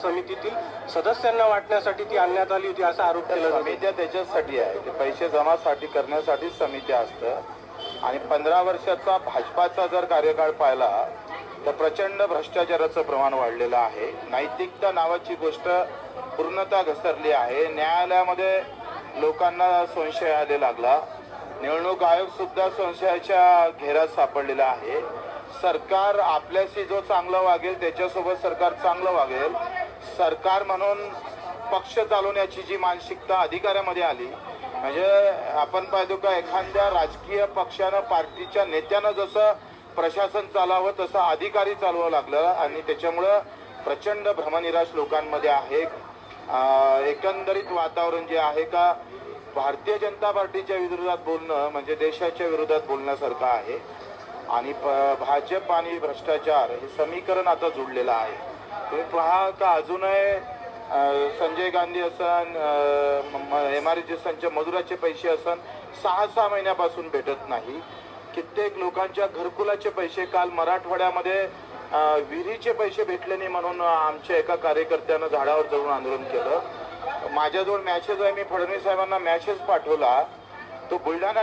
समितीतील सदस्यांना वाटण्यासाठी ती आणण्यात आली होती असा आरोप केला जातो। समित्या त्याच्यासाठी आहे की पैसे जमासाठी करण्यासाठी समित्या असतं आणि 15 वर्षाचा भाजपाचा जर कार्यकाळ पाहिला तर प्रचंड भ्रष्टाचाराचं प्रमाण वाढलेलं आहे। नैतिकता नावाची गोष्ट पूर्णतः घसरली आहे। न्यायालयामध्ये लोकांना संशय आले लागला। निवडणूक आयोग सुद्धा संशयाच्या घेरात सापडलेला आहे। सरकार आपल्याशी जो चांगला वागेल त्याच्यासोबत सरकार चांगलं वागेल। सरकार म्हणून पक्ष चालवण्याची जी मानसिकता अधिकाऱ्यामध्ये आली, म्हणजे आपण पाहतो का एखाद्या राजकीय पक्षानं पार्टीच्या नेत्यानं जसं प्रशासन चालावं तसं अधिकारी चालवावं लागलं आणि त्याच्यामुळं प्रचंड भ्रमनिराश लोकांमध्ये आहे। एकंदरीत वातावरण जे आहे का भारतीय जनता पार्टीच्या विरोधात बोलणं म्हणजे देशाच्या विरोधात बोलण्यासारखं आहे आणि भाजप आणि भ्रष्टाचार हे समीकरण आता जुळलेलं आहे। तुम्ही पहा का अजूनही संजय गांधी असन MRGSच्या मजुराचे पैसे असन 6 महिन्यापासून भेटत नाही। कित्येक लोकांच्या घरकुलाचे पैसे काल मराठवाड्यामध्ये विहिरीचे पैसे भेटले नाही म्हणून आमच्या एका कार्यकर्त्यानं झाडावर चढून आंदोलन केलं। माझ्याजवळ मॅसेज आहे, मी फडणवीस साहेबांना मॅसेज पाठवला। तो बुलढाणा